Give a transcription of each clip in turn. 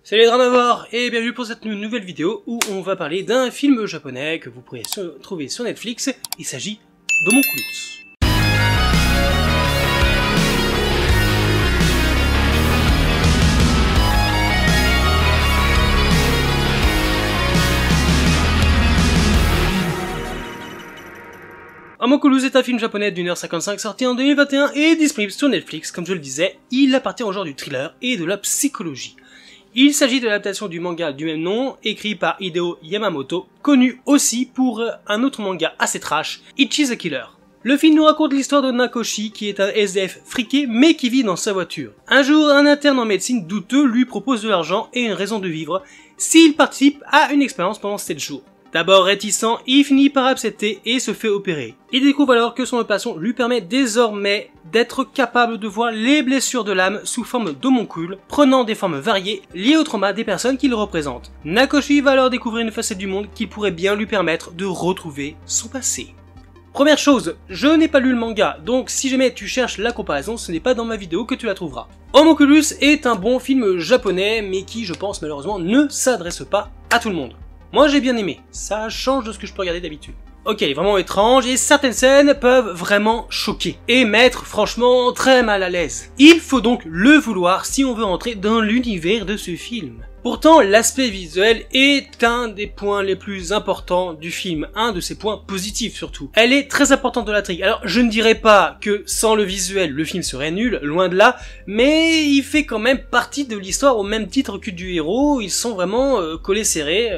Salut les Dramavores et bienvenue pour cette nouvelle vidéo où on va parler d'un film japonais que vous pourrez trouver sur Netflix. Il s'agit d'Homonculus. Homonculus est un film japonais d'1h55 sorti en 2021 et disponible sur Netflix. Comme je le disais, il appartient au genre du thriller et de la psychologie. Il s'agit de l'adaptation du manga du même nom, écrit par Hideo Yamamoto, connu aussi pour un autre manga assez trash, Ichi the Killer. Le film nous raconte l'histoire de Nakoshi, qui est un SDF friqué mais qui vit dans sa voiture. Un jour, un interne en médecine douteux lui propose de l'argent et une raison de vivre s'il participe à une expérience pendant 7 jours. D'abord réticent, il finit par accepter et se fait opérer. Il découvre alors que son opération lui permet désormais d'être capable de voir les blessures de l'âme sous forme d'homoncules, prenant des formes variées liées au trauma des personnes qu'il représente. Nakoshi va alors découvrir une facette du monde qui pourrait bien lui permettre de retrouver son passé. Première chose, je n'ai pas lu le manga, donc si jamais tu cherches la comparaison, ce n'est pas dans ma vidéo que tu la trouveras. Homonculus est un bon film japonais, mais qui, je pense malheureusement, ne s'adresse pas à tout le monde. Moi j'ai bien aimé, ça change de ce que je peux regarder d'habitude. Ok, il est vraiment étrange et certaines scènes peuvent vraiment choquer et mettre franchement très mal à l'aise. Il faut donc le vouloir si on veut entrer dans l'univers de ce film. Pourtant, l'aspect visuel est un des points les plus importants du film, un de ses points positifs surtout. Elle est très importante dans l'intrigue. Alors, je ne dirais pas que sans le visuel, le film serait nul, loin de là, mais il fait quand même partie de l'histoire au même titre que du héros, ils sont vraiment collés serrés,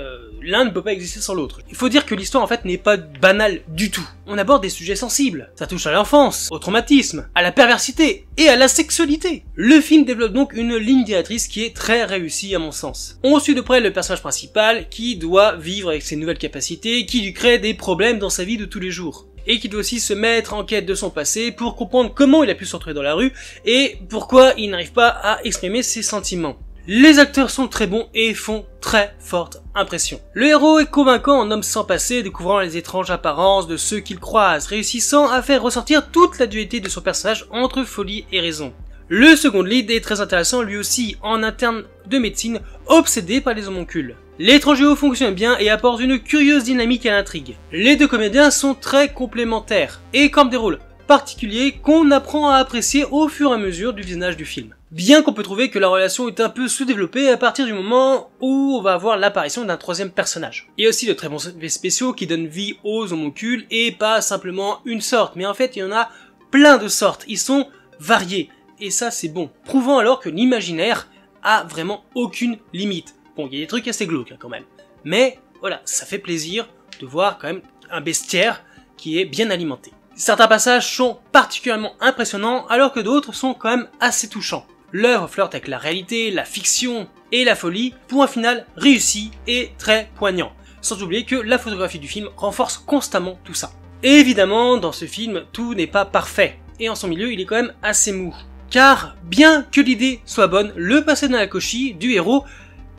l'un ne peut pas exister sans l'autre. Il faut dire que l'histoire en fait n'est pas banale du tout. On aborde des sujets sensibles, ça touche à l'enfance, au traumatisme, à la perversité et à la sexualité. Le film développe donc une ligne directrice qui est très réussie à mon sens. On suit de près le personnage principal qui doit vivre avec ses nouvelles capacités, qui lui crée des problèmes dans sa vie de tous les jours. Et qui doit aussi se mettre en quête de son passé pour comprendre comment il a pu se retrouver dans la rue et pourquoi il n'arrive pas à exprimer ses sentiments. Les acteurs sont très bons et font très forte impression. Le héros est convaincant en homme sans passé, découvrant les étranges apparences de ceux qu'il croise, réussissant à faire ressortir toute la dualité de son personnage entre folie et raison. Le second lead est très intéressant lui aussi, en interne de médecine, obsédé par les homoncules. L'étrange duo fonctionne bien et apporte une curieuse dynamique à l'intrigue. Les deux comédiens sont très complémentaires et campent des rôles particuliers qu'on apprend à apprécier au fur et à mesure du visionnage du film. Bien qu'on peut trouver que la relation est un peu sous-développée à partir du moment où on va avoir l'apparition d'un troisième personnage. Il y a aussi de très bons effets spéciaux qui donnent vie aux homoncules et pas simplement une sorte, mais en fait il y en a plein de sortes, ils sont variés. Et ça c'est bon, prouvant alors que l'imaginaire a vraiment aucune limite. Bon, il y a des trucs assez glauques quand même. Mais voilà, ça fait plaisir de voir quand même un bestiaire qui est bien alimenté. Certains passages sont particulièrement impressionnants alors que d'autres sont quand même assez touchants. L'œuvre flirte avec la réalité, la fiction et la folie pour un final réussi et très poignant. Sans oublier que la photographie du film renforce constamment tout ça. Et évidemment, dans ce film, tout n'est pas parfait. Et en son milieu, il est quand même assez mou. Car, bien que l'idée soit bonne, le passé de Nakoshi, du héros,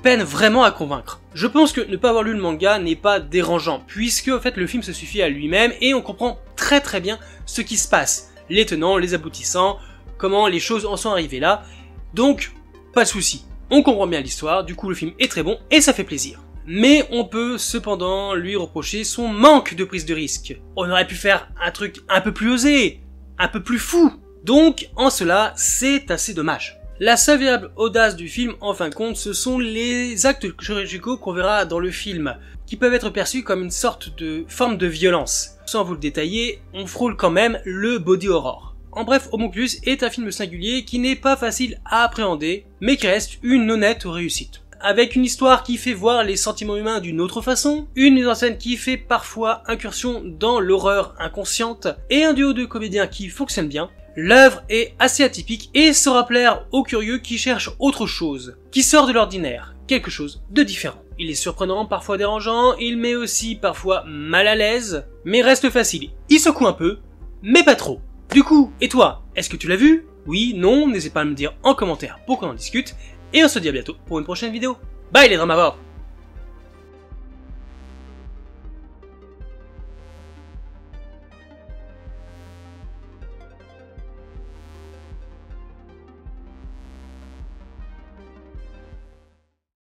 peine vraiment à convaincre. Je pense que ne pas avoir lu le manga n'est pas dérangeant, puisque en fait le film se suffit à lui-même et on comprend très bien ce qui se passe. Les tenants, les aboutissants, comment les choses en sont arrivées là. Donc, pas de souci. On comprend bien l'histoire, du coup le film est très bon et ça fait plaisir. Mais on peut cependant lui reprocher son manque de prise de risque. On aurait pu faire un truc un peu plus osé, un peu plus fou. Donc, en cela, c'est assez dommage. La seule véritable audace du film, en fin de compte, ce sont les actes chirurgicaux qu'on verra dans le film, qui peuvent être perçus comme une sorte de forme de violence. Sans vous le détailler, on frôle quand même le body horror. En bref, Homonculus est un film singulier qui n'est pas facile à appréhender, mais qui reste une honnête réussite. Avec une histoire qui fait voir les sentiments humains d'une autre façon, une mise en scène qui fait parfois incursion dans l'horreur inconsciente, et un duo de comédiens qui fonctionne bien, l'œuvre est assez atypique et saura plaire aux curieux qui cherchent autre chose, qui sort de l'ordinaire, quelque chose de différent. Il est surprenant, parfois dérangeant, il met aussi parfois mal à l'aise, mais reste facile. Il secoue un peu, mais pas trop. Du coup, et toi, est-ce que tu l'as vu? Oui, non, n'hésite pas à me dire en commentaire pour qu'on en discute, et on se dit à bientôt pour une prochaine vidéo. Bye les Dramavores!